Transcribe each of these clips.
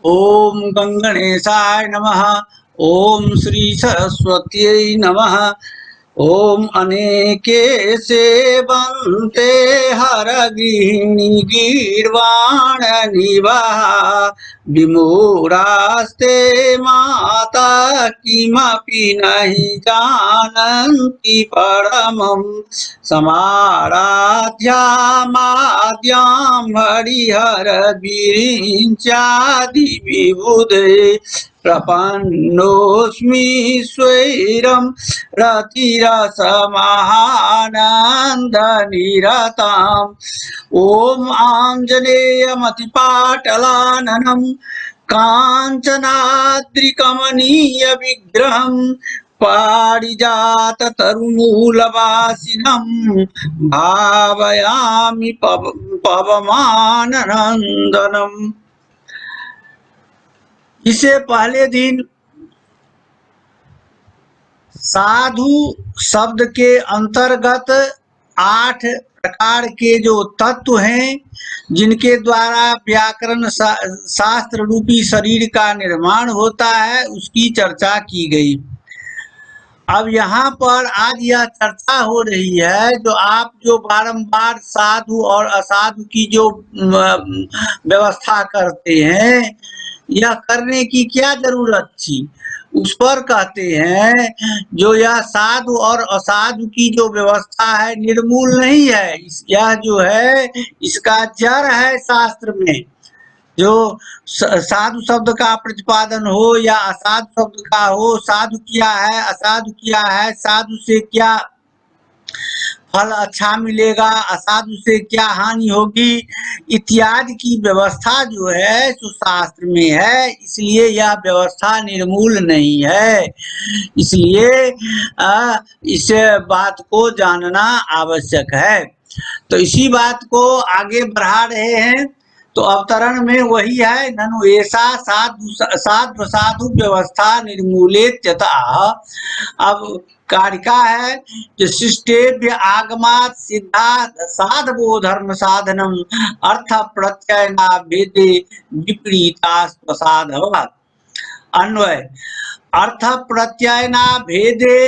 ओम गंगणेशाय नमः। ओम श्री सरस्वत्यै नमः। ओम अनेके सेवन्ते हर गृहिणी गीर्वाण निवाहा विमूढास्ते माता किमपि नहि जानन्ति परमं समाराध्या माद्यां हरिहर विरिञ्चादि विबुधे प्रपन्नोऽस्मि स्वैरं रतिरसमानन्दनिरताम्। ॐ आञ्जनेयमतिपाटलाननं काञ्चनाद्रिकमनीयविग्रहं पारिजाततरुमूलवासिनं भावयामि पवमाननन्दनम्। इससे पहले दिन साधु शब्द के अंतर्गत 8 प्रकार के जो तत्व हैं जिनके द्वारा व्याकरण शास्त्र रूपी शरीर का निर्माण होता है उसकी चर्चा की गई। अब यहाँ पर आज यह चर्चा हो रही है जो आप जो बारंबार साधु और असाधु की जो व्यवस्था करते हैं यह करने की क्या जरूरत थी, उस पर कहते हैं जो यह साधु और असाधु की जो व्यवस्था है निर्मूल नहीं है, यह जो है इसका जड़ है। शास्त्र में जो साधु शब्द का प्रतिपादन हो या असाधु शब्द का हो, साधु क्या है असाधु क्या है, साधु से क्या फल अच्छा मिलेगा, असाधु से क्या हानि होगी इत्यादि की व्यवस्था जो है जो शास्त्र में है, इसलिए यह व्यवस्था निर्मूल नहीं है। इसलिए इस बात को जानना आवश्यक है। तो इसी बात को आगे बढ़ा रहे हैं। तो अवतरण में वही है, ननु ऐसा साधु साधु व्यवस्था निर्मूलेत यतः। अब कारिका है जो शिष्टेभ्य आगमात सिद्धा साधवो धर्म साधनम अर्थ प्रत्ययना भेदे विपरीतास्त्वसाधव। अन्वय अर्थ प्रत्ययना भेदे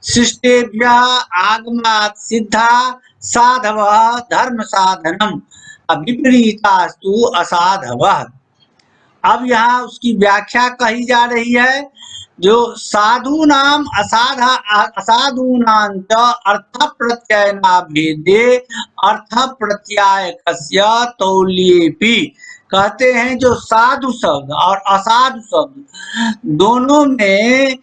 शिष्टेभ्य आगमात सिद्धा साधव धर्म साधनम विपरीतास्तु असाधव। अब यहाँ उसकी व्याख्या कही जा रही है जो साधु नाम असाधु नाम च अर्थ प्रत्ययना भेदे अर्थ प्रत्यायकस्य तौल्येपि। कहते हैं जो साधु शब्द और असाधु शब्द दोनों में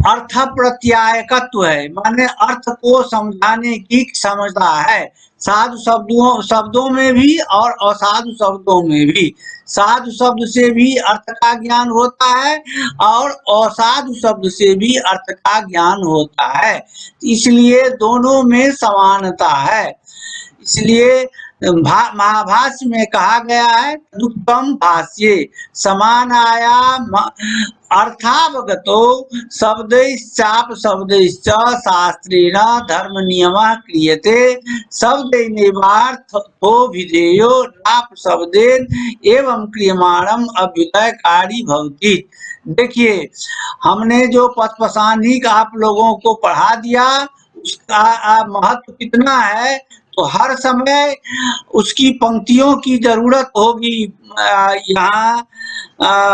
अर्थ प्रत्यायकत्व है, माने अर्थ को समझाने की क्षमता है। साधु शब्दों में भी और असाधु शब्दों में भी। साधु शब्द से भी अर्थ का ज्ञान होता है और असाधु शब्द से भी अर्थ का ज्ञान होता है, इसलिए दोनों में समानता है। इसलिए महाभाष्य में कहा गया है तदुक्तम भाष्ये समानाया अर्थावगतो शब्दैश्चाप शब्दैश्च शास्त्रेण धर्म नियमः क्रियते शब्दैनेवार्थो विधेयो नाप शब्देन एवं क्रियमाणम अभ्युदयकारी भवति। देखिए हमने जो पथपसान्निक आप लोगों को पढ़ा दिया उसका महत्व कितना है, तो हर समय उसकी पंक्तियों की जरूरत होगी यहाँ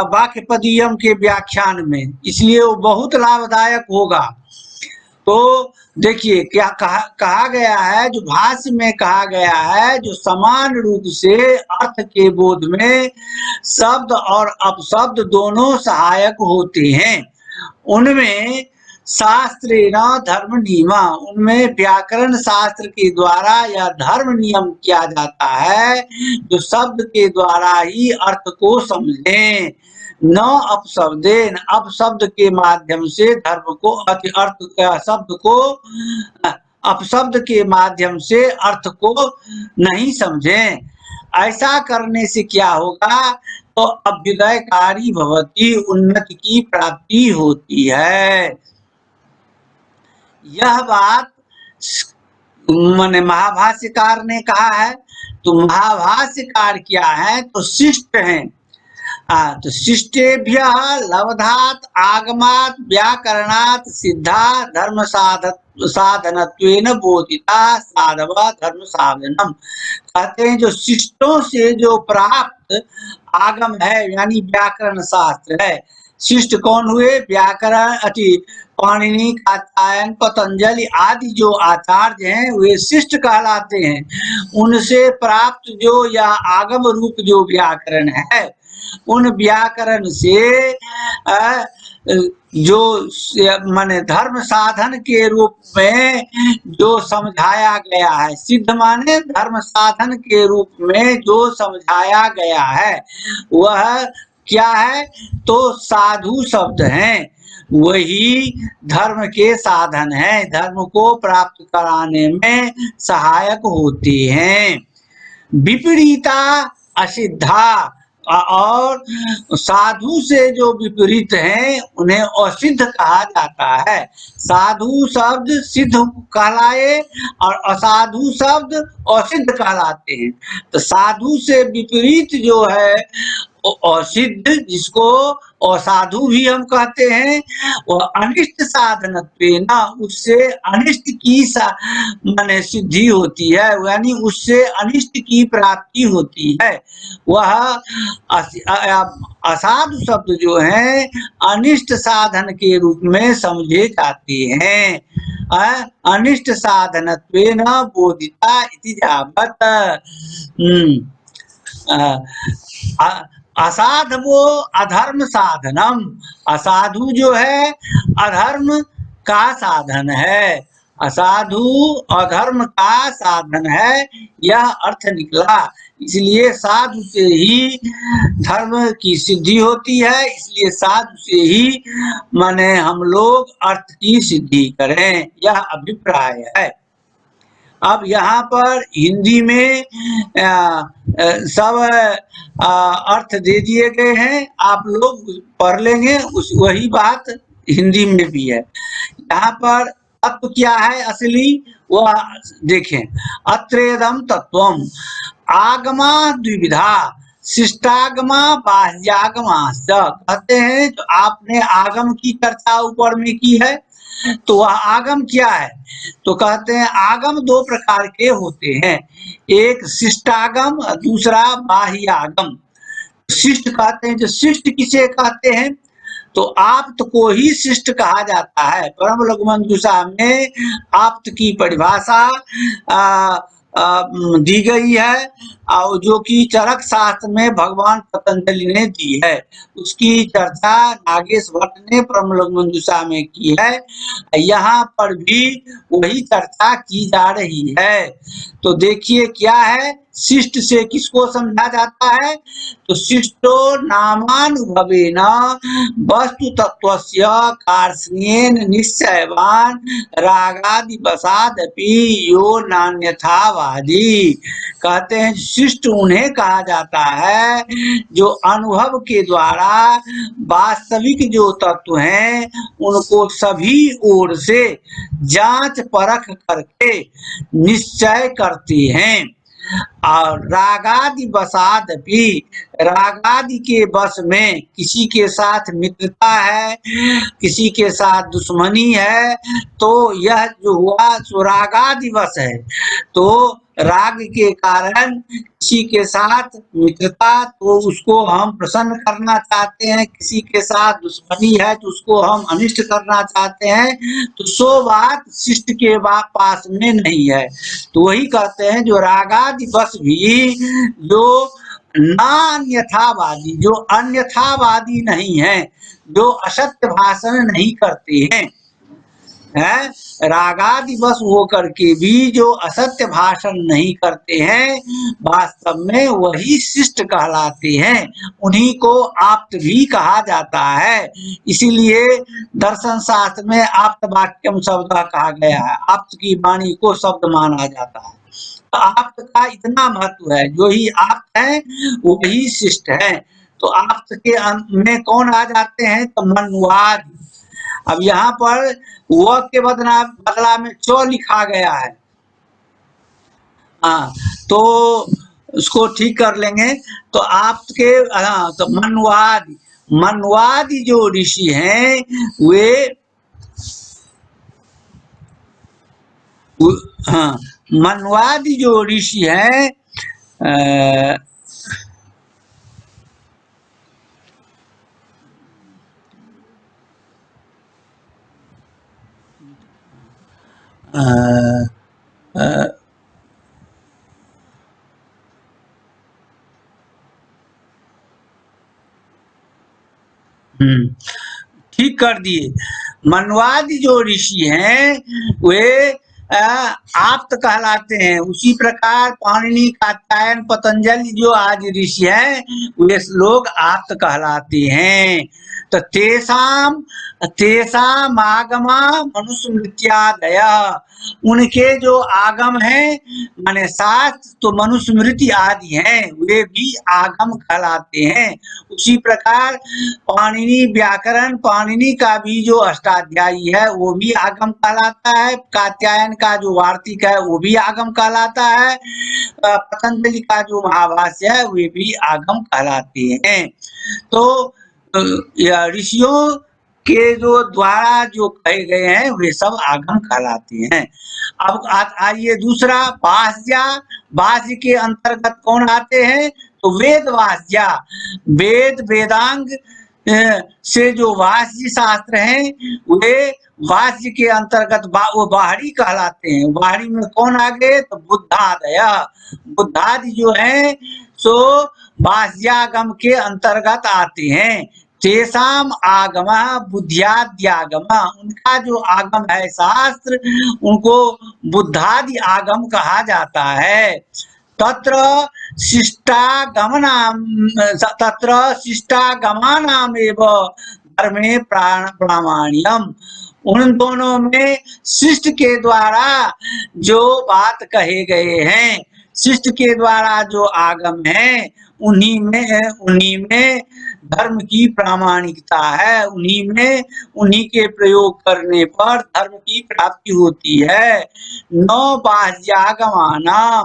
वाक्यपदीयम के व्याख्यान में, इसलिए वो बहुत लाभदायक होगा। तो देखिए क्या कहा गया है, जो भाष्य में कहा गया है जो समान रूप से अर्थ के बोध में शब्द और अपशब्द दोनों सहायक होते हैं, उनमें शास्त्रेण धर्म नियमा, उनमें व्याकरण शास्त्र के द्वारा यह धर्म नियम किया जाता है जो शब्द के द्वारा ही अर्थ को समझें, न अपशब्देन अपशब्द के माध्यम से धर्म को अर्थ शब्द को अपशब्द के माध्यम से अर्थ को नहीं समझें। ऐसा करने से क्या होगा, तो अभ्युदयकारी भवति, उन्नति की प्राप्ति होती है। यह बात माने महाभाष्यकार ने कहा है, तो महाभाष्यकार क्या है, तो शिष्ट हैं। तो शिष्टेभ्य लब्धात् आगमात् व्याकरणात् सिद्धा धर्म साधनत्वेन बोधिता साधव धर्म साधनम। कहते हैं जो शिष्टों से जो प्राप्त आगम है यानी व्याकरण शास्त्र है। शिष्ट कौन हुए, व्याकरण पाणिनि, कात्यायन, पतंजलि आदि जो आचार्य हैं वे शिष्ट कहलाते हैं। उनसे प्राप्त जो यह आगम रूप जो व्याकरण है, उन व्याकरण से जो माने धर्म साधन के रूप में जो समझाया गया है, सिद्ध माने धर्म साधन के रूप में जो समझाया गया है वह क्या है, तो साधु शब्द हैं। वही धर्म के साधन है, धर्म को प्राप्त कराने में सहायक होते हैं। विपरीता असिद्धा, और साधु से जो विपरीत हैं उन्हें असिद्ध कहा जाता है। साधु शब्द सिद्ध कहलाए और असाधु शब्द असिद्ध कहलाते हैं। तो साधु से विपरीत जो है असिद्ध, जिसको असाधु भी हम कहते हैं, वह अनिष्ट साधनत्वेन, उससे अनिष्ट की माने सिद्धि होती है, यानी उससे अनिष्ट की प्राप्ति होती है। वह असाधु शब्द जो है अनिष्ट साधन के रूप में समझे जाते हैं। अनिष्ट साधनत्वेन बोधिता इति यावत्। असाधवो अधर्म साधनम, असाधु जो है अधर्म का साधन है। असाधु अधर्म का साधन है, यह अर्थ निकला। इसलिए साधु से ही धर्म की सिद्धि होती है, इसलिए साधु से ही माने हम लोग अर्थ की सिद्धि करें, यह अभिप्राय है। अब यहाँ पर हिंदी में सब अर्थ दे दिए गए हैं, आप लोग पढ़ लेंगे, वही बात हिंदी में भी है। यहाँ पर तत्व क्या है असली, वह देखें। अत्रेदम तत्वम आगमा द्विविधा शिष्टागमा बाह्यागमा। कहते हैं जो आपने आगम की चर्चा ऊपर में की है, तो वह आगम क्या है, तो कहते हैं आगम दो प्रकार के होते हैं, एक शिष्टागम, दूसरा बाह्यागम। शिष्ट कहते हैं, जो शिष्ट किसे कहते हैं, तो आप्त को ही शिष्ट कहा जाता है। परम लघुमंजुषा में आप्त की परिभाषा दी गई है, और जो कि चरक शास्त्र में भगवान पतंजलि ने दी है, उसकी चर्चा नागेश भट्ट ने परम लघुमंजुषा में की है। यहाँ पर भी वही चर्चा की जा रही है। तो देखिए क्या है, शिष्ट से किसको समझा जाता है, तो शिष्टो नामानुभवेन वस्तु तत्वस्य कार्ष्ण्येन निश्चयवान रागादि वसादपि यो नान्यथावादी। कहते हैं शिष्ट उन्हें कहा जाता है जो अनुभव के द्वारा वास्तविक जो तत्व हैं उनको सभी ओर से जांच परख करके निश्चय करते हैं। और रागादि वसादपि, रागादि के वश में, किसी के साथ मित्रता है, किसी के साथ दुश्मनी है, तो यह जो हुआ सो रागादि वश है। तो राग के कारण किसी के साथ मित्रता, तो उसको हम प्रसन्न करना चाहते हैं, किसी के साथ दुश्मनी है तो उसको हम अनिष्ट करना चाहते हैं, तो सो बात शिष्ट के पास में नहीं है। तो वही कहते हैं जो रागादि वश भी जो नान्यथावादी, जो अन्यथावादी नहीं है, जो असत्य भाषण नहीं करते हैं, रागादि वश होकर के भी जो असत्य भाषण नहीं करते हैं, वास्तव में वही शिष्ट कहलाते हैं। उन्हीं को आप्त भी कहा जाता है। इसीलिए दर्शन शास्त्र में आप्त वाक्यम शब्द कहा गया है, आप्त की वाणी को शब्द माना जाता है। तो आप्त का इतना महत्व है, जो ही आप्त है वही शिष्ट है। तो आप्त के में कौन आ जाते हैं, तो मनुवाद। अब यहाँ पर वह के बदला में चौ लिखा गया है। तो उसको ठीक कर लेंगे। तो आपके, हाँ, तो मनवादी जो ऋषि हैं हाँ, मनवादी जो ऋषि हैं अ, अ, अ, ठीक कर दिए। मनवादी जो ऋषि हैं वे आप्त कहलाते हैं। उसी प्रकार पाणिनि, कात्यायन, पतंजलि जो आज ऋषि हैं वे लोग आप्त कहलाते हैं। तो तेसाम तेसाम आगमा मनुस्मृत्यादय, उनके जो आगम हैं माने शास्त्र तो मनुस्मृति आदि हैं, वे भी आगम कहलाते हैं। उसी प्रकार पाणिनि व्याकरण, पाणिनि का भी जो अष्टाध्यायी है वो भी आगम कहलाता है। कात्यायन का जो वार्तिक है वो भी आगम कहलाता है। पतंजलि का जो महाभाष्य है वे भी आगम कहलाते हैं। तो ऋषियों के जो द्वारा जो कहे गए हैं वे सब आगम कहलाते हैं। अब आइए दूसरा, वास्या। वास्य के अंतर्गत कौन आते हैं? तो वेद वास्या, वेद वेदांग से जो वास्य शास्त्र हैं वे वास्य के अंतर्गत वो बाहरी कहलाते हैं। बाहरी में कौन आ गए? तो बुद्धादय, बुद्धादि जो है सो वास्यागम के अंतर्गत आते हैं। तेसाम आगम बुद्ध्याद्यागम, उनका जो आगम है शास्त्र उनको बुद्धादि आगम कहा जाता है। तत्र शिष्टागमनाम तत्र शिष्टागमानामेव धर्मे प्रामाण्यम, उन दोनों में शिष्ट के द्वारा जो बात कहे गए हैं, शिष्ट के द्वारा जो आगम है उन्हीं में धर्म की प्रामाणिकता है। उन्हीं के प्रयोग करने पर धर्म की प्राप्ति होती है। नौ बाह्यागमानाम,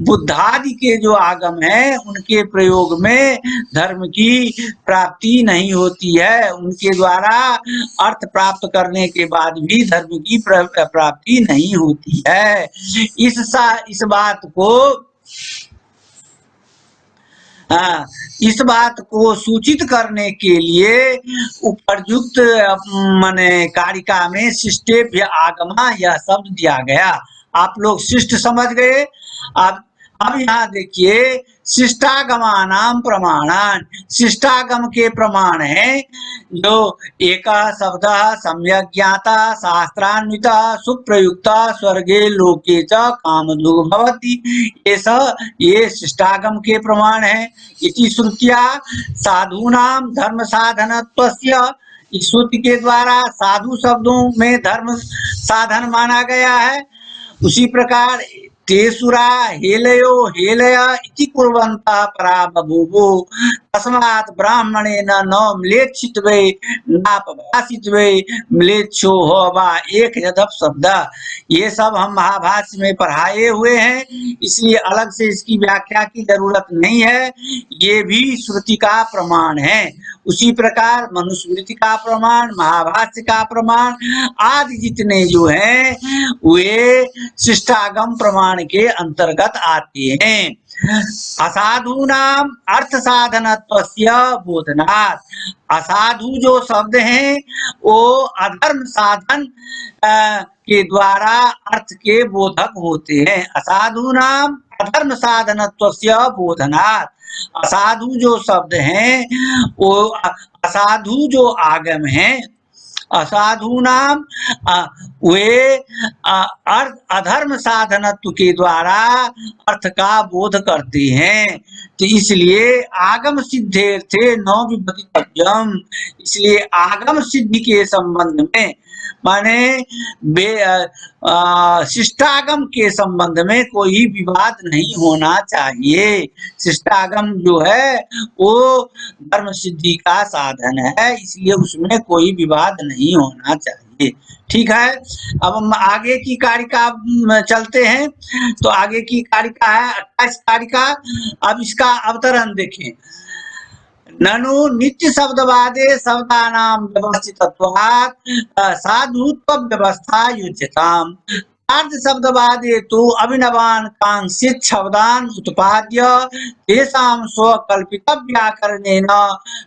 बुद्धादि के जो आगम है उनके प्रयोग में धर्म की प्राप्ति नहीं होती है। उनके द्वारा अर्थ प्राप्त करने के बाद भी धर्म की प्राप्ति नहीं होती है। इस बात को सूचित करने के लिए उपरयुक्त माने कारिका में शिष्टेभ्य आगमा यह शब्द दिया गया। आप लोग शिष्ट समझ गए। अब यहाँ देखिए, शिष्टागमानाम प्रमाणान, शिष्टागम के प्रमाण है जो एक शब्द सम्यक ज्ञाता शास्त्रान्वित सुप्रयुक्त स्वर्गे लोके च कामधुग् भवति, ये शिष्टागम के प्रमाण है। इसी श्रुतिया साधूनाम धर्म साधनत्वस्य, इस श्रुति के द्वारा साधु शब्दों में धर्म साधन माना गया है। उसी प्रकार तेसुरा हेलयो हेलय इति कुर्वन्तः परा बभूवो तस्मात् ब्राह्मणेन न म्लेच्छित्वे नापभाषित्वे म्लेच्छो होवा एक यदप शब्द। ये सब हम महाभाष्य में पढ़ाए हुए हैं, इसलिए अलग से इसकी व्याख्या की जरूरत नहीं है। ये भी श्रुति का प्रमाण है। उसी प्रकार मनुस्मृति का प्रमाण, महाभाष्य का प्रमाण आदि जितने जो हैं वे शिष्टागम प्रमाण के अंतर्गत आते हैं। असाधूनाम अर्थ साधनत्वस्य बोधनात्, असाधु जो शब्द हैं वो अधर्म साधन के द्वारा अर्थ के बोधक होते हैं। असाधूनाम अधर्म साधनत्वस्य बोधनात्, असाधु जो शब्द हैं वो असाधु जो आगम हैं, असाधु नाम वे अधर्म साधनत्व के द्वारा अर्थ का बोध करते हैं। तो इसलिए आगम सिद्धे थे नौ विभक्तिव्यम, इसलिए आगम सिद्धि के संबंध में माने शिष्टागम के संबंध में कोई विवाद नहीं होना चाहिए। शिष्टागम जो है वो धर्म सिद्धि का साधन है, इसलिए उसमें कोई विवाद नहीं होना चाहिए। चाहिए। ठीक है, अब हम आगे की कारिका चलते हैं। तो आगे की कारिका है 28 कारिका। अब इसका अवतरण देखें। ननु नित्य शब्दवादे शब्दानां व्यवस्थितत्वात् साधुत्व व्यवस्था युज्यताम्। अर्थ शब्दवादे तो अभिनवान कांक्षित शब्दान उत्पाद्य तेषां स्वकल्पित व्याकरणेन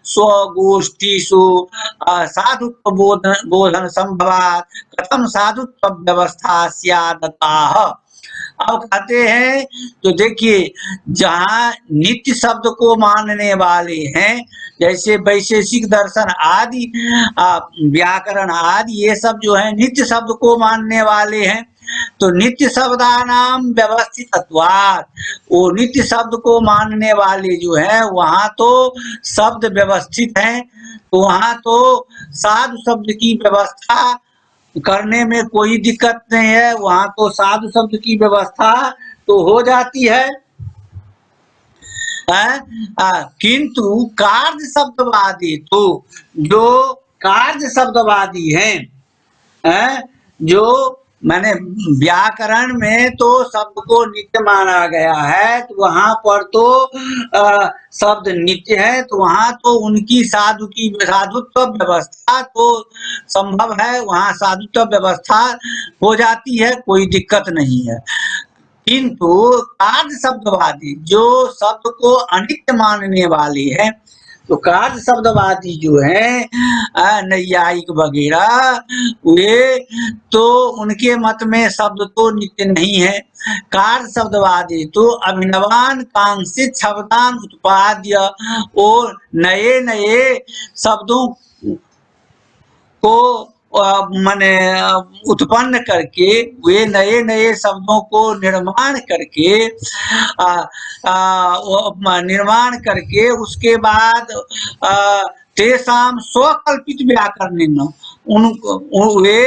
स्वगोष्ठीषु साधुत्व बोधन संभवात् कथम साधुत्व व्यवस्था स्यादताः। अब कहते हैं, तो देखिए, जहाँ नित्य शब्द को मानने वाले हैं, जैसे वैशेषिक दर्शन आदि, व्याकरण आदि, ये सब जो है नित्य शब्द को मानने वाले हैं। तो नित्य शब्दानाम व्यवस्थितत्वात्, वो नित्य शब्द को मानने वाले जो है वहाँ तो शब्द व्यवस्थित हैं, तो वहाँ तो साधु शब्द की व्यवस्था करने में कोई दिक्कत नहीं है, वहाँ तो साधु शब्द की व्यवस्था तो हो जाती है। किंतु कार्य शब्दवादी, तो जो कार्य शब्दवादी हैं, जो मैंने व्याकरण में तो शब्द को नित्य माना गया है, तो वहां पर तो शब्द नित्य है, तो वहां तो उनकी साधुत्व व्यवस्था तो संभव है, वहां साधुत्व व्यवस्था हो जाती है, कोई दिक्कत नहीं है। किंतु कार्य शब्दवादी जो शब्द को अनित्य मानने वाले हैं, तो कार्य शब्दवादी जो है नैयायिक वगैरह, वे तो उनके मत में शब्द तो नित्य नहीं है। कार्य शब्दवादी तो अभिनवान कांक्षित शब्दान उत्पाद्य, और नए नए शब्दों को माने उत्पन्न करके, वे नए नए शब्दों को निर्माण करके उसके बाद तेषाम स्वकल्पित व्याकरण, उनको वे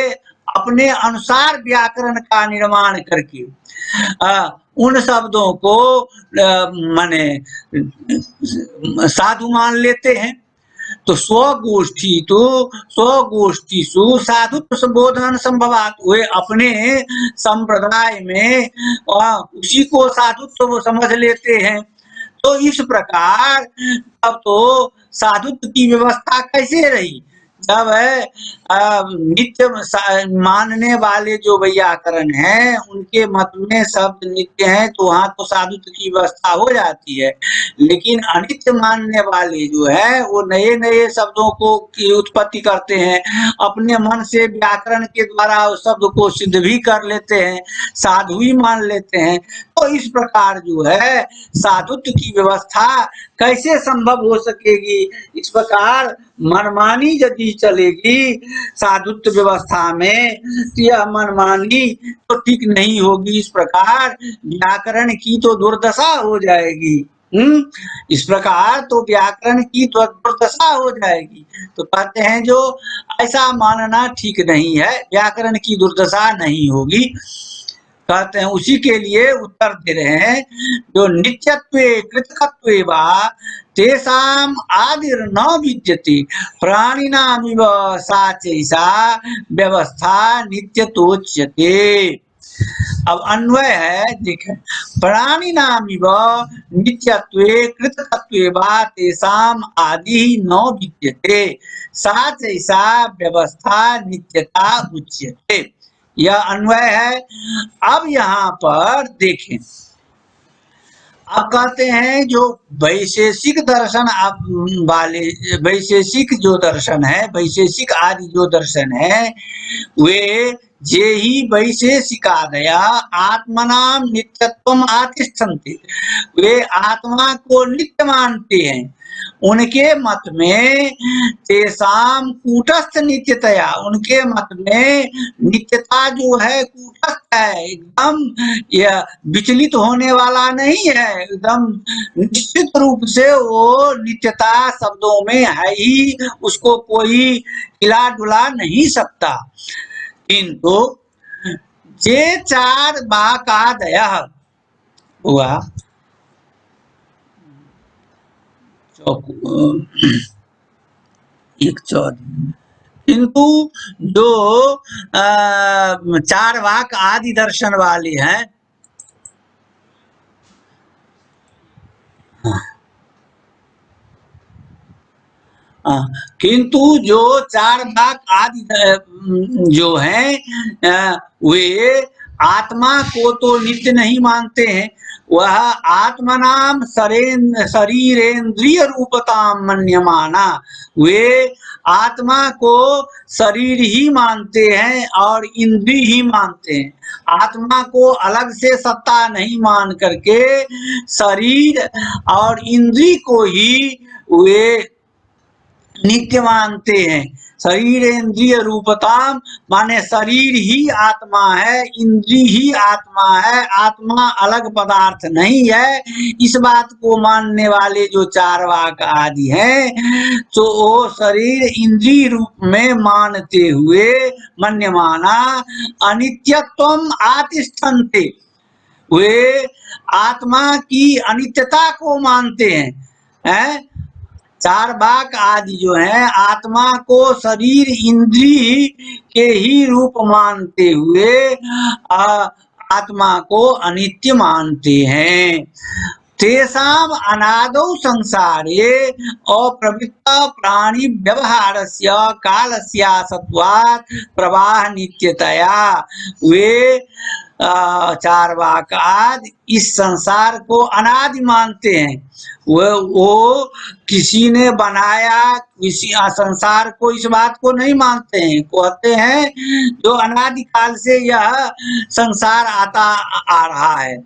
अपने अनुसार व्याकरण का निर्माण करके उन शब्दों को माने साधु मान लेते हैं। तो स्वगोष्ठीषु साधुत्व संबोधन संभवात, वे अपने संप्रदाय में उसी को साधुत्व समझ लेते हैं। तो इस प्रकार अब तो साधुत्व की व्यवस्था कैसे रही, जब नित्य मानने वाले जो व्याकरण हैं उनके मत में शब्द नित्य हैं, तो वहां तो साधुत्व की व्यवस्था हो जाती है। लेकिन अनित्य मानने वाले जो है वो नए नए शब्दों को की उत्पत्ति करते हैं, अपने मन से व्याकरण के द्वारा उस शब्द को सिद्ध भी कर लेते हैं, साधु ही मान लेते हैं। तो इस प्रकार जो है साधुत्व की व्यवस्था कैसे संभव हो सकेगी। इस प्रकार मनमानी यदि चलेगी साधुत्व व्यवस्था में, तो यह मनमानी तो ठीक नहीं होगी। इस प्रकार व्याकरण की तो दुर्दशा हो जाएगी। इस प्रकार तो व्याकरण की तो दुर्दशा हो जाएगी। तो कहते हैं जो ऐसा मानना ठीक नहीं है, व्याकरण की दुर्दशा नहीं होगी। कहते हैं उसी के लिए उत्तर दे रहे हैं, जो नित्यत्वे कृतकत्वे वा तेषाम आदिर न विद्यते प्राणिनामिव सा चैसा व्यवस्था नित्यतोच्यते। अब अन्वय है, देखें, प्राणिनामिव नित्यत्वे कृतकत्वे वा तेषाम आदि न विद्यते सा चैसा व्यवस्था नित्यता उच्यते। यह अन्वय है। अब यहाँ पर देखें, अब कहते हैं जो वैशेषिक दर्शन वाले, वैशेषिक जो दर्शन है, वैशेषिक आदि जो दर्शन है, वे जे ही वैशेषिकादया आत्मनाम नित्यत्वम आतिष्ठन्ते, वे आत्मा को नित्य मानते हैं। उनके मत में तेषाम कूटस्थ नित्यतया, उनके मत में नित्यता जो है कूटस्थ है, एकदम यह विचलित होने वाला नहीं है, एकदम निश्चित रूप से वो नित्यता शब्दों में है ही, उसको कोई हिला डुला नहीं सकता। किंतु जे चार बाकादया हुआ, किंतु जो चार्वाक आदि दर्शन वाले हैं, किंतु जो चार्वाक आदि जो हैं वे आत्मा को तो नित्य नहीं मानते हैं। वह आत्मनाम शरीरेंद्रिय रूपताम मन्यमाना, वे आत्मा को शरीर ही मानते हैं और इंद्रिय ही मानते हैं। आत्मा को अलग से सत्ता नहीं मान करके शरीर और इंद्रिय को ही वे नित्य मानते हैं। शरीर इंद्रिय रूपताम माने शरीर ही आत्मा है, इंद्रिय ही आत्मा है, आत्मा अलग पदार्थ नहीं है। इस बात को मानने वाले जो चार्वाक आदि हैं तो वो शरीर इंद्रिय रूप में मानते हुए मन्यमाना अनित्यत्वम आतिष्ठन्ते, वे आत्मा की अनित्यता को मानते हैं। चार्वाक आदि जो है आत्मा को शरीर इंद्रिय के ही रूप मानते हुए आत्मा को अनित्य मानते हैं। तेषाम अनादौ संसारे अप्रवृत्त प्राणी व्यवहारस्य कालस्यासत्वात् प्रवाह नित्यतया, वे चार्वाक आदि इस संसार को अनादि मानते हैं। वो किसी ने बनाया किसी संसार को, इस बात को नहीं मानते हैं। कहते हैं जो अनादिकाल से यह संसार आता आ रहा है,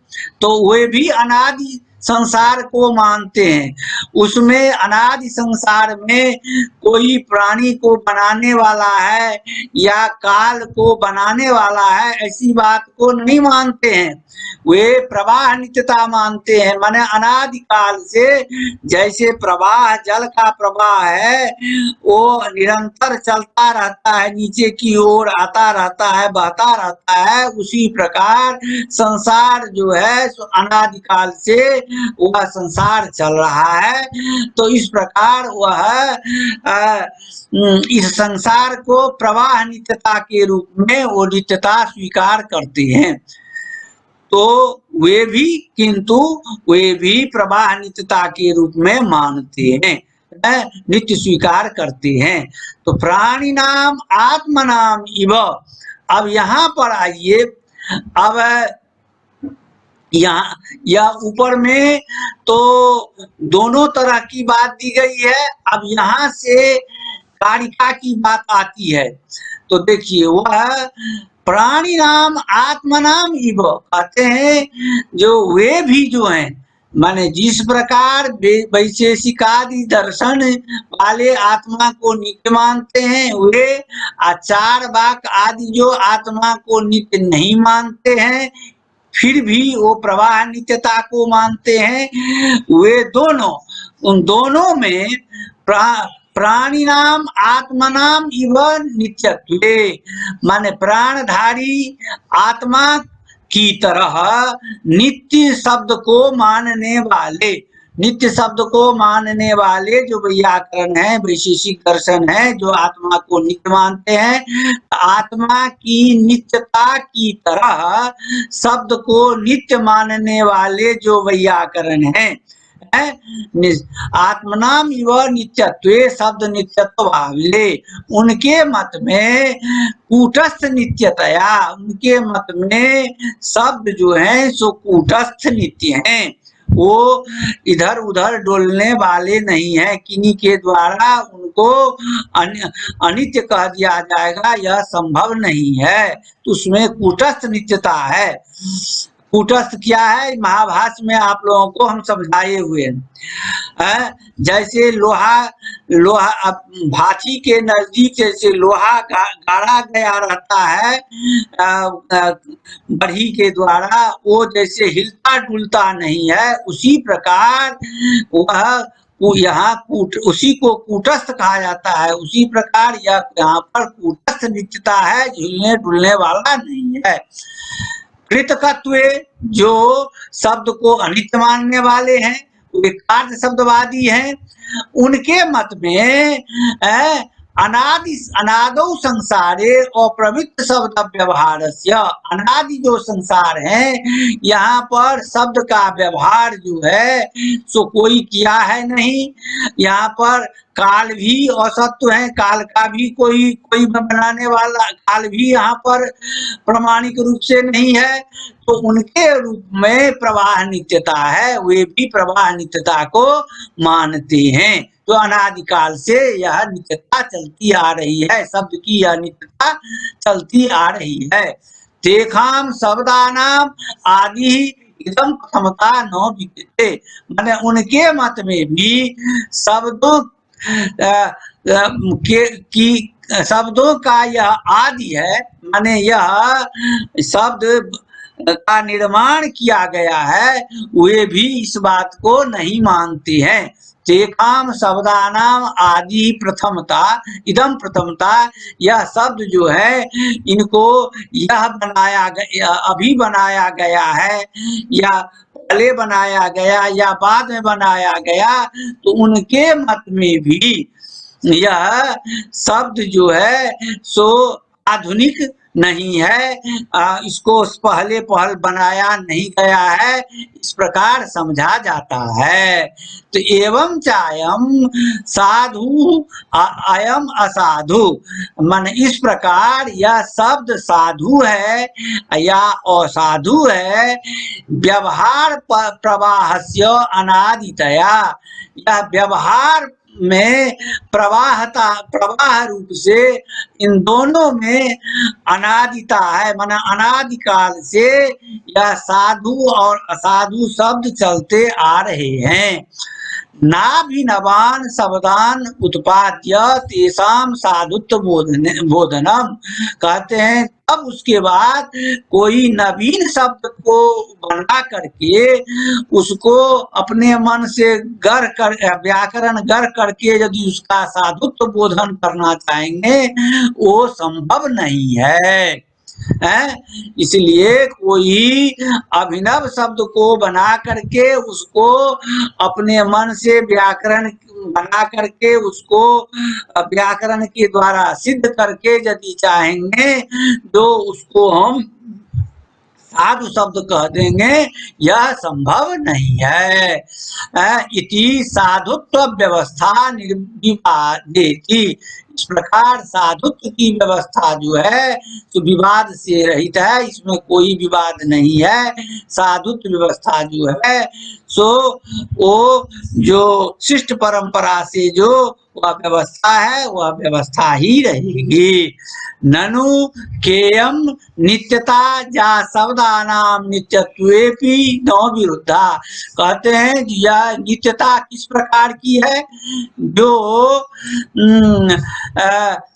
तो वे भी अनादि संसार को मानते हैं। उसमें अनादि संसार में कोई प्राणी को बनाने वाला है या काल को बनाने वाला है, ऐसी बात को नहीं मानते हैं। वे प्रवाह नित्यता मानते हैं, माने अनादिकाल से जैसे प्रवाह जल का प्रवाह है वो निरंतर चलता रहता है, नीचे की ओर आता रहता है, बहता रहता है, उसी प्रकार संसार जो है अनादिकाल से वह संसार चल रहा है। तो इस प्रकार वह इस संसार को प्रवाह नित्यता के रूप में वो नित्यता स्वीकार करते हैं। तो वे भी, किंतु वे भी प्रवाह नित्यता के रूप में मानते हैं, नित्य स्वीकार करते हैं। तो प्राणी नाम आत्मा नाम इव। अब यहाँ पर आइए, अब यहाँ या ऊपर में तो दोनों तरह की बात दी गई है। अब यहाँ से कारिका की बात आती है। तो देखिए वह प्राणी नाम आत्मा नाम इव कहते हैं, जो वे भी जो हैं माने जिस प्रकार वैशेषिकादि दर्शन वाले आत्मा को नित्य मानते हैं, वे चार्वाक आदि जो आत्मा को नित्य नहीं मानते हैं फिर भी वो प्रवाह नित्यता को मानते हैं, वे दोनों, उन दोनों में प्राणी नाम आत्मा नाम इव नित्यत्वे, माने प्राणधारी आत्मा की तरह नित्य शब्द को मानने वाले, नित्य शब्द को मानने वाले जो व्याकरण है, वैशेषिक दर्शन है, जो आत्मा को नित्य मानते हैं, आत्मा की नित्यता की तरह शब्द को नित्य मानने वाले जो व्याकरण है, आत्मनाम इव नित्यत्वे शब्द नित्यत्व भावले, उनके मत में कूटस्थ नित्यतया, उनके मत में शब्द जो है सो कूटस्थ नित्य हैं, वो इधर उधर डोलने वाले नहीं है। किन्हीं के द्वारा उनको अनित्य कह दिया जाएगा यह संभव नहीं है, तो उसमें कूटस्थ नित्यता है। कूटस्थ क्या है, महाभाष्य में आप लोगों को हम समझाए हुए हैं। जैसे लोहा भाची के नजदीक जैसे लोहा गाड़ा गया रहता है बढ़ी के द्वारा, वो जैसे हिलता डुलता नहीं है, उसी प्रकार वह यहाँ उसी को कूटस्थ कहा जाता है। उसी प्रकार यह यहाँ पर कूटस्थ नित्यता है, हिलने डुलने वाला नहीं है। कृतकत्व, जो शब्द को अनित्य मानने वाले हैं, वे कार्य शब्दवादी हैं। उनके मत में अनादौ संसारे अप्रवृत्त शब्द व्यवहारस्य, अनादि जो संसार है यहाँ पर शब्द का व्यवहार जो है सो कोई किया है नहीं। यहाँ पर काल भी असत्य है, काल का भी कोई बनाने वाला काल भी यहाँ पर प्रामाणिक रूप से नहीं है। तो उनके रूप में प्रवाह नित्यता है, वे भी प्रवाह नित्यता को मानते हैं। तो अनादिकाल से यह नित्यता चलती आ रही है, शब्द की यह नित्यता चलती आ रही है। तेखाम शब्दानाम आदि इदम प्रथमता न विद्यते, माने उनके मत में भी शब्दों शब्दों का यह आदि है, माने यह शब्द का निर्माण किया गया है, वे भी इस बात को नहीं मानते हैं। तेखाम शब्दानाम आदि प्रथमता इदम प्रथमता, यह शब्द जो है इनको यह बनाया गया, अभी बनाया गया है या पहले बनाया गया या बाद में बनाया गया, तो उनके मत में भी यह शब्द जो है सो आधुनिक नहीं है, इसको पहले बनाया नहीं गया है, इस प्रकार समझा जाता है। तो एवं चायम साधु अयम असाधु, मन इस प्रकार यह शब्द साधु है या असाधु है। व्यवहार प्रवाहस्य अनादितया, यह व्यवहार में प्रवाह रूप से इन दोनों में अनादिता है, माना अनादिकाल से यह साधु और असाधु शब्द चलते आ रहे हैं। नाभिनवान शब्दान उत्पाद्य तेषाम साधुत्व बोधनम, कहते हैं अब उसके बाद कोई नवीन शब्द को बना करके उसको अपने मन से गढ़ कर व्याकरण गढ़ करके यदि उसका साधुत्व बोधन करना चाहेंगे वो संभव नहीं है। इसलिए कोई अभिनव शब्द को बना करके उसको अपने मन से व्याकरण बना करके उसको व्याकरण के द्वारा सिद्ध करके यदि चाहेंगे तो उसको हम साधु शब्द कह देंगे, यह संभव नहीं है। इति साधुत्व व्यवस्था निर्विवादेति, इस प्रकार साधुत्व की व्यवस्था जो है तो विवाद से रहित है, इसमें कोई विवाद नहीं है। साधुत्व व्यवस्था जो है सो वो जो शिष्ट परंपरा से जो वह व्यवस्था है वह व्यवस्था ही रहेगी। ननु केयम नित्यता जा शब्दानाम नित्यत्वेपि न विरुद्धा, कहते हैं यह नित्यता किस प्रकार की है, जो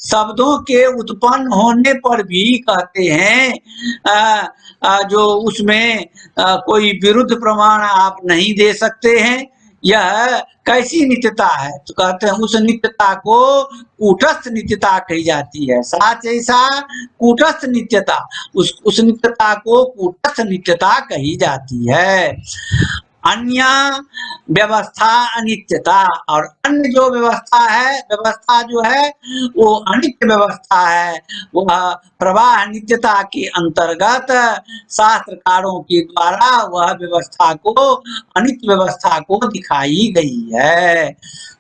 शब्दों के उत्पन्न होने पर भी कहते हैं जो उसमें कोई विरुद्ध प्रमाण आप नहीं दे सकते हैं। यह कैसी नित्यता है, तो कहते हैं उस नित्यता को कूटस्थ नित्यता कही जाती है। साथ ऐसा कूटस्थ नित्यता, उस नित्यता को कूटस्थ नित्यता कही जाती है। अन्य व्यवस्था अनित्यता, और अन्य जो व्यवस्था जो है वो अनित्य व्यवस्था है, वह प्रवाह नित्यता के अंतर्गत शास्त्रकारों के द्वारा वह व्यवस्था को अनित्य व्यवस्था को दिखाई गई है।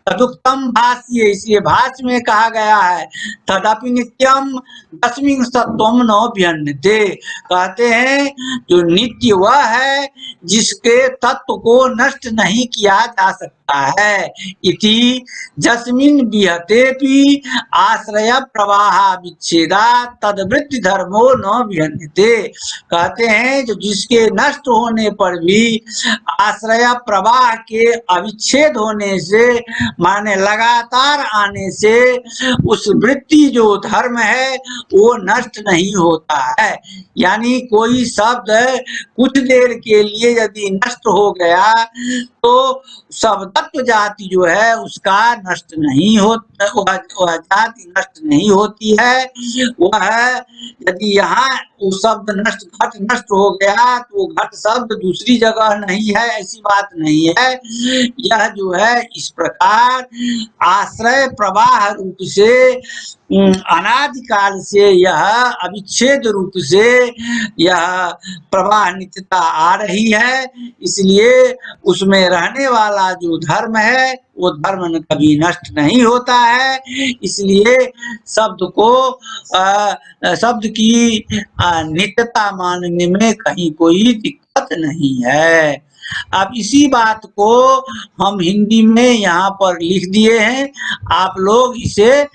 तदुक्तम भाष्य, इसलिए भाष्य में कहा गया है तदपि नित्यम दसवीं सत्वम न भिन्नते, कहते हैं जो नित्य वह है जिसके तत्व को नष्ट नहीं किया जा सकता है। इति जस्मिन् विहतेपि आश्रय प्रवाह विच्छेदा तद्वृत्ति धर्मो न भिन्नते, कहते हैं जो जिसके नष्ट होने पर भी आश्रय प्रवाह के अविच्छेद होने से, माने लगातार आने से उस वृत्ति जो धर्म है वो नष्ट नहीं होता है। यानी कोई शब्द कुछ देर के लिए यदि नष्ट हो गया तो शब्द तत्व जाति जो है उसका नष्ट नहीं होता, वह जाति नष्ट नहीं होती है। वह यदि यहाँ वो शब्द नष्ट, घट नष्ट हो गया तो घट शब्द दूसरी जगह नहीं है, ऐसी बात नहीं है। यह जो है इस प्रकार आश्रय प्रवाह रूप से अनादिकाल से यह अविच्छेद रूप से यह प्रवाह नित्यता आ रही है, इसलिए उसमें रहने वाला जो धर्म है वो धर्म कभी नष्ट नहीं होता है। इसलिए शब्द को शब्द की नित्यता मानने में कहीं कोई दिक्कत नहीं है। अब इसी बात को हम हिंदी में यहाँ पर लिख दिए हैं, आप लोग इसे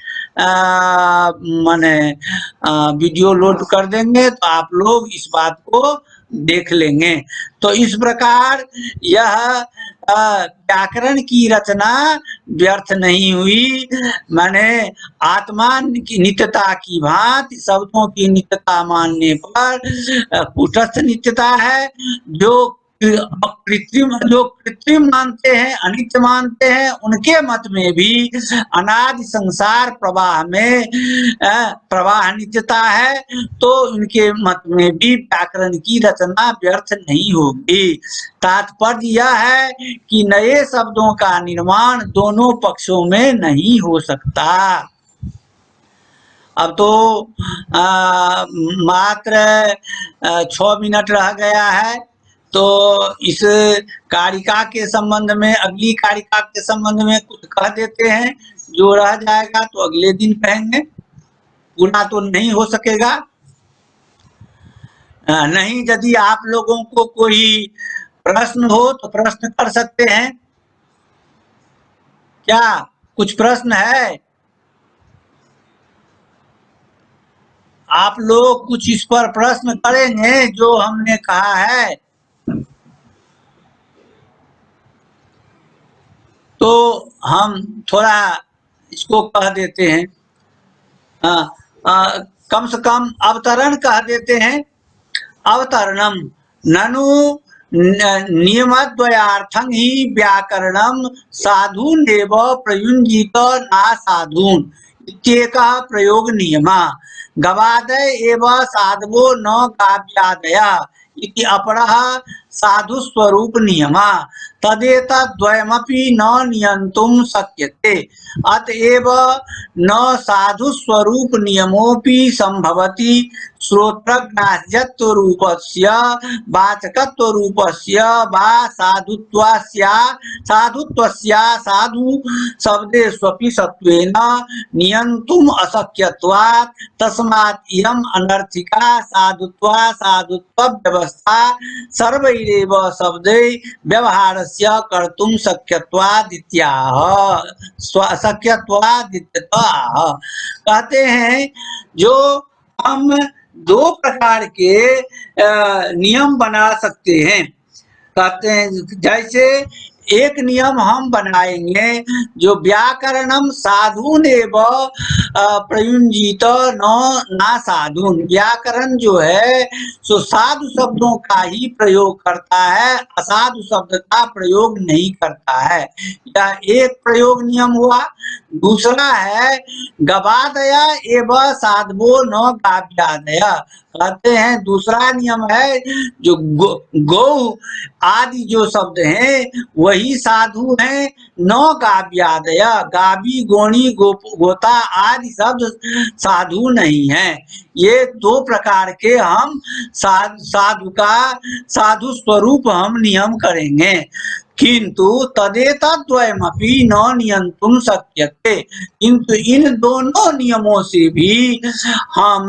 माने वीडियो लोड कर देंगे तो आप लोग इस बात को देख लेंगे। तो इस प्रकार यह व्याकरण की रचना व्यर्थ नहीं हुई, माने आत्मा की नित्यता की भांति शब्दों की नित्यता मानने पर कूटस्थ नित्यता है। जो कृत्रिम मानते हैं, अनित्य मानते हैं, उनके मत में भी अनादि संसार प्रवाह में प्रवाह नित्यता है, तो उनके मत में भी व्याकरण की रचना व्यर्थ नहीं होगी। तात्पर्य यह है कि नए शब्दों का निर्माण दोनों पक्षों में नहीं हो सकता। अब तो मात्र 6 मिनट रह गया है, तो इस कारिका के संबंध में, अगली कारिका के संबंध में कुछ कह देते हैं, जो रह जाएगा तो अगले दिन कहेंगे, पूरा तो नहीं हो सकेगा। नहीं, यदि आप लोगों को कोई प्रश्न हो तो प्रश्न कर सकते हैं। क्या कुछ प्रश्न है? आप लोग कुछ इस पर प्रश्न करेंगे जो हमने कहा है, तो हम थोड़ा इसको कह देते हैं, कम से कम अवतरण कह देते हैं। अवतरणम ननु नियमद्वयार्थं हि व्याकरणम साधूनेव प्रयुञ्जीत ना साधून इत्येकः प्रयोग नियमा गवादय एव साधवो न काव्यादया इति अपरः साधु स्वरूप नियमा तदेतद्वयमपि न नियन्तुं शक्यते अतएव न साधु स्वरूप नियमोपि संभवति श्रोत्रग्राह्यत्व रूपस्य वाचकत्व रूपस्य वा साधुत्वस्य साधु शब्देष्वपि सत्वेन नियन्तुम् अशक्यत्वात् तस्मात् इयम् अनर्थिका साधुत्व व्यवस्था सर्वैरेव शब्दै व्यवहारस्य कर्तुं शक्यत्वादित्याह। कहते हैं जो हम 2 प्रकार के नियम बना सकते हैं। कहते हैं जैसे एक नियम हम बनाएंगे जो व्याकरणम साधूनेव प्रयुञ्जीत ना साधून, व्याकरण जो है सो साधु शब्दों का ही प्रयोग करता है, असाधु शब्द का प्रयोग नहीं करता है। यह एक प्रयोग नियम हुआ। दूसरा है गवादया एवं साधवो न गाव्यादया, कहते हैं दूसरा नियम है जो गौ आदि जो शब्द हैं वही साधु हैं, न गाव्यादया, गावी गोणी गोता आदि शब्द साधु नहीं है। ये 2 प्रकार के हम साधु स्वरूप हम नियम करेंगे। किंतु तदेतद्वयमपि न नियंतुं शक्यते, किंतु इन दोनों नियमों से भी हम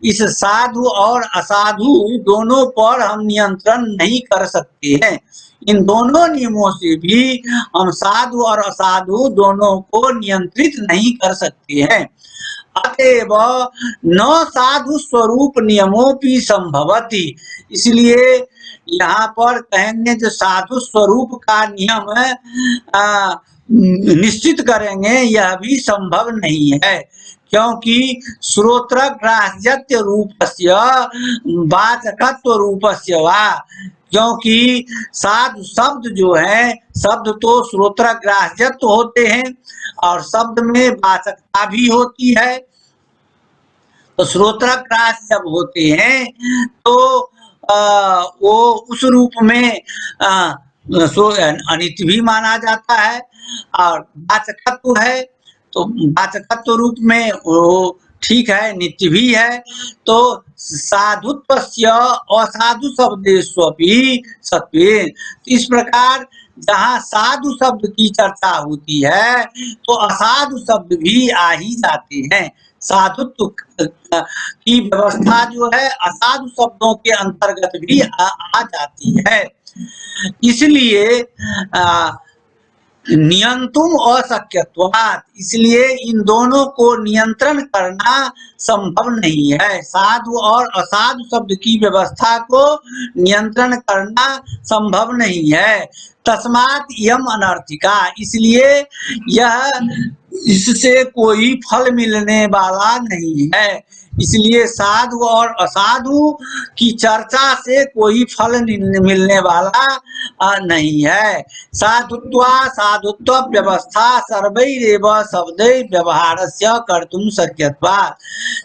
इस साधु और असाधु दोनों पर हम नियंत्रण नहीं कर सकते हैं। इन दोनों नियमों से भी हम साधु और असाधु दोनों को नियंत्रित नहीं कर सकते हैं। अतएव न साधु स्वरूप नियमों संभवति, इसलिए यहाँ पर कहेंगे जो साधु स्वरूप का नियम निश्चित करेंगे यह भी संभव नहीं है, क्योंकि श्रोत्रग्राह्यत्व रूपस्य वाचकत्व रूपस्य वा, क्योंकि साधु शब्द जो है, शब्द तो श्रोत्रग्राह्यत्व होते हैं और शब्द में वाचकता भी होती है। तो श्रोत्रग्राह्य जब होते हैं तो वो उस रूप में अनित्य भी माना जाता है, और वाचकत्व है तो वाचकत्व रूप में वो ठीक है, नित्य भी है। तो साधुत्वस्य असाधु शब्देष्वपि सत्वे, इस प्रकार जहाँ साधु शब्द की चर्चा होती है तो असाधु शब्द भी आ ही जाते हैं। साधुत्व की व्यवस्था जो है असाधु शब्दों के अंतर्गत भी आ जाती है। इसलिए नियंतुम अशक्यत्वात्, इसलिए इन दोनों को नियंत्रण करना संभव नहीं है। साधु और असाधु शब्द की व्यवस्था को नियंत्रण करना संभव नहीं है। तस्मात् यम अनर्थिका, इसलिए यह इससे कोई फल मिलने वाला नहीं है। इसलिए साधु और असाधु की चर्चा से कोई फल मिलने वाला नहीं है। साधुत्व व्यवस्था सर्वैरेव शब्दै व्यवहारस्य कर्तुं शक्यत्वात्,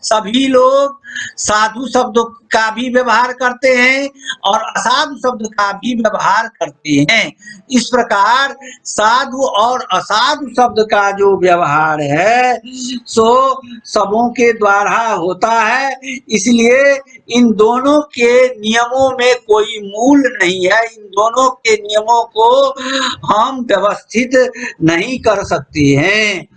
सभी लोग साधु शब्द का भी व्यवहार करते हैं और असाधु शब्द का भी व्यवहार करते हैं। इस प्रकार साधु और असाधु शब्द का जो व्यवहार है सो सबों के द्वारा होता है। इसलिए इन दोनों के नियमों में कोई मूल नहीं है, इन दोनों के नियमों को हम व्यवस्थित नहीं कर सकते हैं,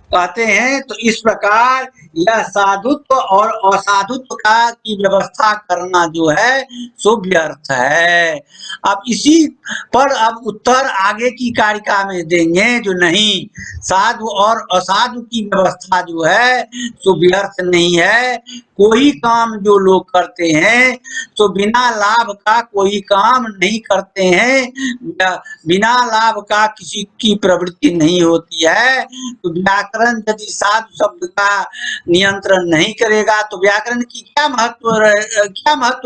कहते हैं। तो इस प्रकार यह साधुत्व और असाधुत्व का की व्यवस्था करना जो है सो व्यर्थ है। अब इसी पर अब उत्तर आगे की कारिका में देंगे, जो नहीं साधु और असाधु की व्यवस्था जो है सो व्यर्थ नहीं है। कोई काम जो लोग करते हैं तो बिना लाभ का कोई काम नहीं करते हैं, बिना लाभ का किसी की प्रवृत्ति नहीं होती है। तो व्याकरण यदि साधु शब्द का नियंत्रण नहीं करेगा तो व्याकरण की क्या महत्व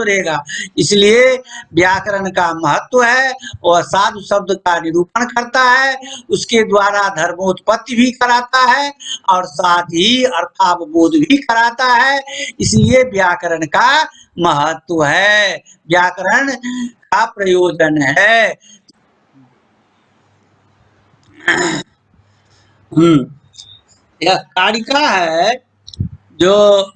रहेगा। इसलिए व्याकरण का महत्व है और साधु शब्द का निरूपण करता है, उसके द्वारा धर्मोत्पत्ति भी कराता है और साथ ही अर्थावबोध भी कराता है। इसलिए व्याकरण का महत्व है, व्याकरण का प्रयोजन है। यह कारिका है जो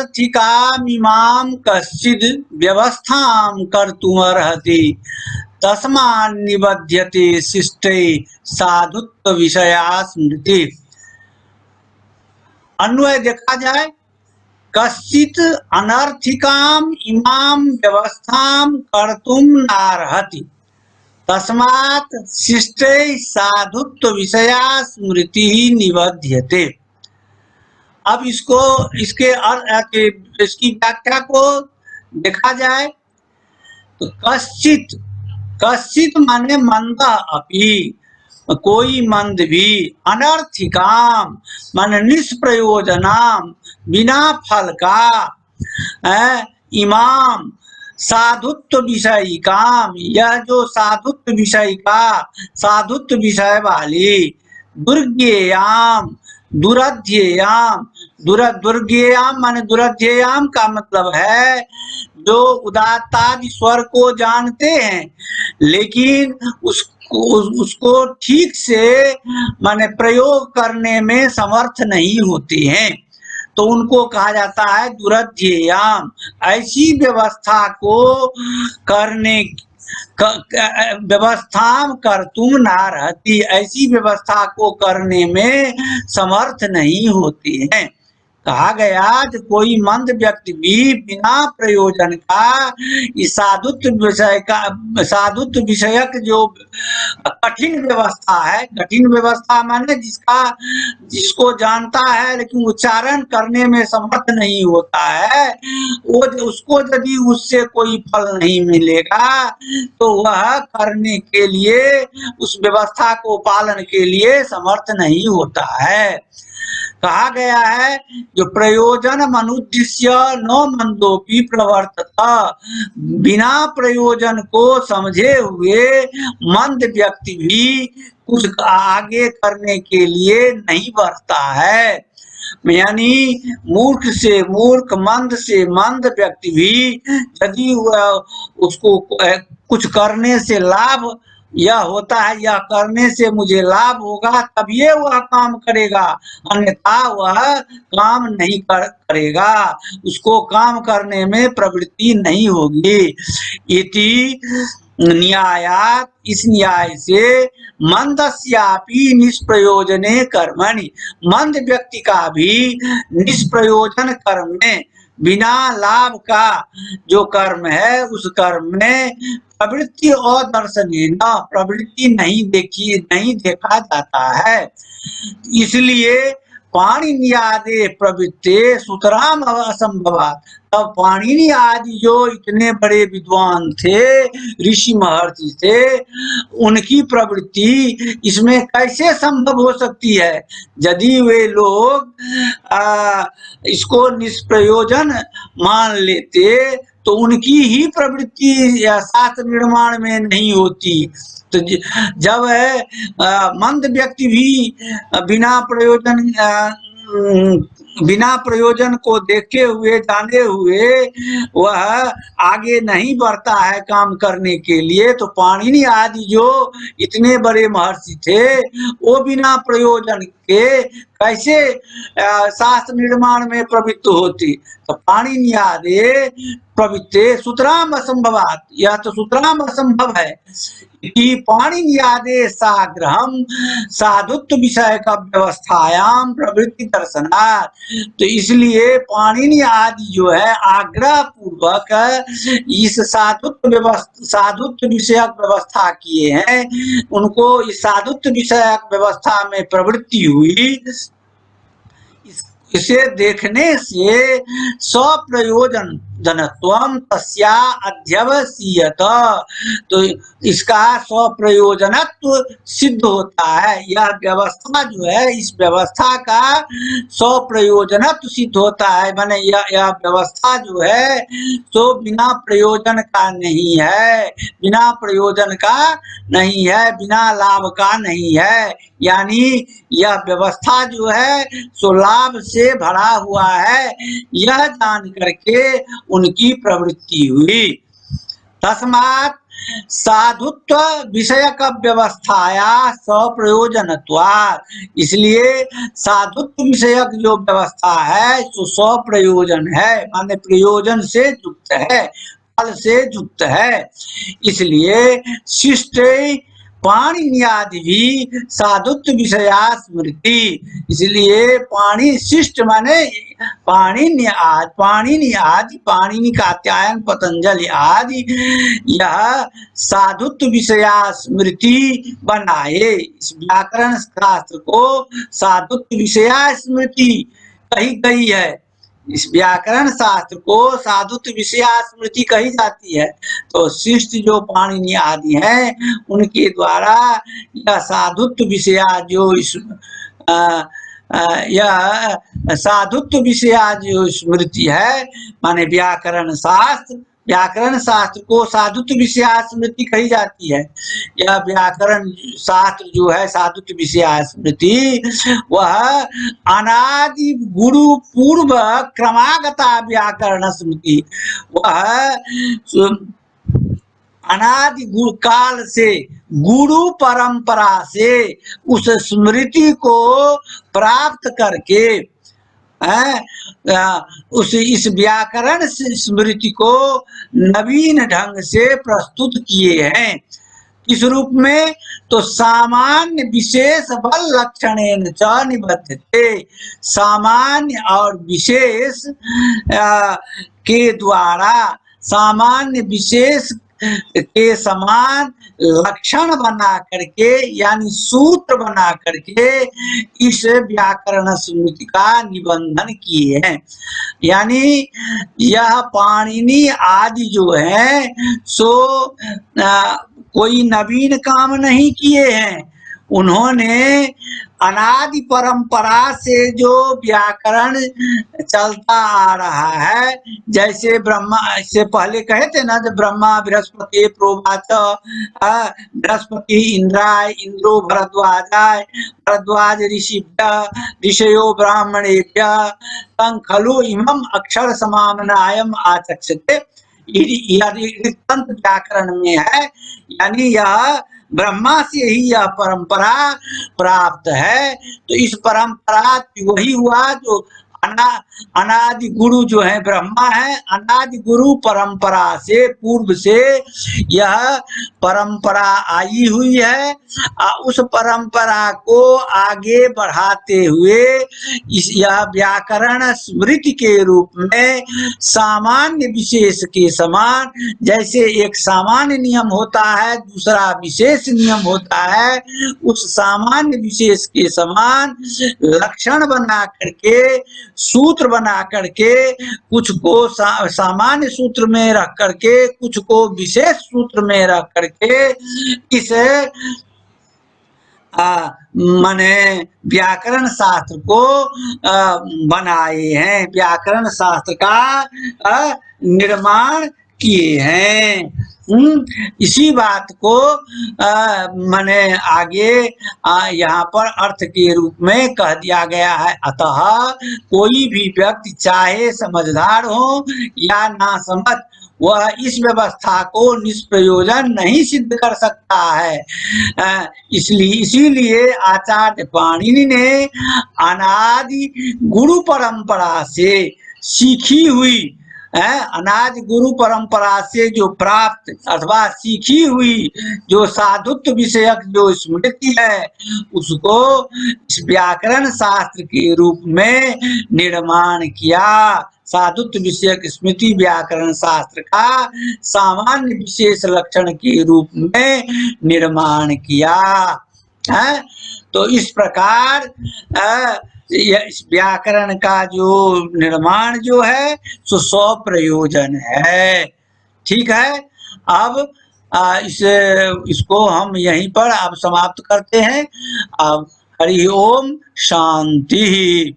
नानर्थिकामिमां कश्चिद् व्यवस्थां कर्तुमर्हति तस्मान्निबध्यते शिष्टे साधुत्व विषया स्मृति। अन्वय देखा जाए, कश्चित् अनर्थिकाम इमाम व्यवस्थाम कर्तुम नार्हति तस्मात् शिष्टे साधुत्व विषया स्मृति निबध्यते। अब इसकी व्याख्या को देखा जाए तो कश्चित् माने मंद अपि, कोई मंद भी, अनर्थिकाम माने निष्प्रयोजनाम बिना फल का, इमाम साधुत्व विषय काम, यह जो साधुत्व विषय का साधुत्व विषय वाली, दुर्ज्ञेयाम दुरध्येयाम, दुर्ज्ञेयाम माने दुरध्येयाम का मतलब है जो उदात्तादि स्वर को जानते हैं लेकिन उसको ठीक से माने प्रयोग करने में समर्थ नहीं होते हैं, तो उनको कहा जाता है दुरध्येयाम। ऐसी व्यवस्था को करने व्यवस्था कर्तुम नार्हति, ऐसी व्यवस्था को करने में समर्थ नहीं होते हैं। कहा गया जो कोई मंद व्यक्ति भी बिना प्रयोजन का इस साधुत्व विषयक जो कठिन व्यवस्था है, कठिन व्यवस्था माने जिसको जानता है लेकिन उच्चारण करने में समर्थ नहीं होता है, वो उसको यदि उससे कोई फल नहीं मिलेगा तो वह करने के लिए, उस व्यवस्था को पालन के लिए समर्थ नहीं होता है। कहा गया है जो प्रयोजन मनुद्देश्य न मंदोपि प्रवर्तत, बिना प्रयोजन को समझे हुए मंद व्यक्ति भी कुछ आगे करने के लिए नहीं बढ़ता है। यानी मूर्ख से मूर्ख, मंद से मंद व्यक्ति भी यदि उसको कुछ करने से लाभ यह होता है, यह करने से मुझे लाभ होगा तभी वह काम करेगा, अन्यथा वह काम नहीं करेगा, उसको काम करने में प्रवृत्ति नहीं होगी। इति न्यायात, इस न्याय से मंदस्यापि निष्प्रयोजने कर्मणि, मंद व्यक्ति का भी निष्प्रयोजन कर्म में, बिना लाभ का जो कर्म है उस कर्म में प्रवृत्ति और दर्शनीय प्रवृत्ति नहीं देखा जाता है। इसलिए पाणिनि आदि प्रवृत्ते सुतराम असंभवात, तब पाणिनि आदि जो इतने बड़े विद्वान थे, ऋषि महर्षि थे, उनकी प्रवृत्ति इसमें कैसे संभव हो सकती है यदि वे लोग इसको निष्प्रयोजन मान लेते तो उनकी ही प्रवृत्ति शास्त्र निर्माण में नहीं होती। तो जब मंद व्यक्ति भी बिना प्रयोजन को देखे हुए जाने हुए वह आगे नहीं बढ़ता है काम करने के लिए, तो पाणिनि आदि जो इतने बड़े महर्षि थे वो बिना प्रयोजन के कैसे शास्त्र निर्माण में प्रवृत्त होती। तो पाणिनि आदि प्रवृत्ते सुतराम असंभवात, यह तो सुतराम असंभव है कि पाणिनि आदि साग्रहम साधुत्व विषय का व्यवस्थायाम प्रवृत्ति दर्शनात्, तो इसलिए पाणिनि आदि जो है आग्रह पूर्वक इस साधुत्व विषयक व्यवस्था किए हैं, उनको इस साधुत्व विषयक व्यवस्था में प्रवृत्ति हुई। इसे देखने से स्वप्रयोजन जनत्वम तस्या अध्यवसीयत, तो इसका स्वप्रयोजनत्व सिद्ध होता है। यह व्यवस्था जो है, इस व्यवस्था का स्वप्रयोजनत्व सिद्ध होता है, माने यह व्यवस्था जो है तो बिना प्रयोजन का नहीं है, बिना प्रयोजन का नहीं है, बिना लाभ का नहीं है। यानी यह व्यवस्था जो है सो लाभ से भरा हुआ है, यह जान करके उनकी प्रवृत्ति हुई। तस्मात् साधुत्व विषयक व्यवस्थाया स्वप्रयोजनत्वात्, इसलिए साधुत्व विषयक जो व्यवस्था है सो स्वप्रयोजन है, माने प्रयोजन से युक्त है, फल से युक्त है। इसलिए शिष्ट पाणिनि आदि भी साधुत्व विषया स्मृति, इसलिए पाणि शिष्ट माने पाणिनि आदि पाणिनि कात्यायन पतंजलि आदि यह साधुत्व विषया स्मृति बनाए। इस व्याकरण शास्त्र को साधुत्व विषया स्मृति कही गई है, इस व्याकरण शास्त्र को साधुत्व विषया स्मृति कही जाती है। तो शिष्ट जो पाणिनि आदि हैं उनके द्वारा यह साधुत्व विषया जो यह साधुत्व विषया जो स्मृति है, माने व्याकरण शास्त्र को साधुत्व विषया स्मृति कही जाती है। यह व्याकरण शास्त्र जो है साधुत्व विषया स्मृति, वह अनादि गुरु पूर्व क्रमागता व्याकरण स्मृति, वह अनादि गुरु काल से गुरु परंपरा से उस स्मृति को प्राप्त करके इस व्याकरण स्मृति को नवीन ढंग से प्रस्तुत किए हैं। किस रूप में? तो सामान्य विशेष बल लक्षणेन च निबद्धते, सामान्य और विशेष के द्वारा सामान्य विशेष के समान लक्षण बना करके यानी सूत्र बना करके इस व्याकरण स्मृति का निबंधन किए हैं। यानी यह पाणिनि आदि जो है सो कोई नवीन काम नहीं किए हैं, उन्होंने अनादि परंपरा से जो व्याकरण चलता आ रहा है, जैसे ब्रह्मा से पहले कहे थे ना, जब ब्रह्मा बृहस्पति प्रोवाच बृहस्पति इंद्राय इंद्रो भरद्वाजाय भरद्वाज ऋषिभ्य ऋषयो ब्राह्मणेभ्य तं खलु इमं अक्षर समामनायम आचक्षते, यदि तंत्र व्याकरण में है, यानी यह ब्रह्मा से ही यह परंपरा प्राप्त है। तो इस परंपरा वही हुआ जो अनादि गुरु जो है ब्रह्मा है, अनादि गुरु परंपरा से पूर्व से यह परंपरा आई हुई है। उस परंपरा को आगे बढ़ाते हुए यह व्याकरण स्मृति के रूप में सामान्य विशेष के समान, जैसे एक सामान्य नियम होता है दूसरा विशेष नियम होता है, उस सामान्य विशेष के समान लक्षण बना करके, सूत्र बना करके, कुछ को सामान्य सूत्र में रख करके, कुछ को विशेष सूत्र में रख करके इस माने व्याकरण शास्त्र को बनाए हैं, व्याकरण शास्त्र का निर्माण किए हैं। इसी बात को माने आगे यहाँ पर अर्थ के रूप में कह दिया गया है। अतः कोई भी व्यक्ति चाहे समझदार हो या ना समझ, वह इस व्यवस्था को निष्प्रयोजन नहीं सिद्ध कर सकता है। इसीलिए आचार्य पाणिनि ने अनादि गुरु परंपरा से सीखी हुई, अनादि गुरु परंपरा से जो प्राप्त अथवा सीखी हुई जो साधुत्व विषयक जो स्मृति है, उसको इस व्याकरण शास्त्र के रूप में निर्माण किया। साधुत्व विषयक स्मृति व्याकरण शास्त्र का सामान्य विशेष लक्षण के रूप में निर्माण किया है। तो इस प्रकार इस व्याकरण का जो निर्माण जो है सो स्वप्रयोजन है। ठीक है, अब इसको हम यहीं पर अब समाप्त करते हैं। अब हरि ओम शांति।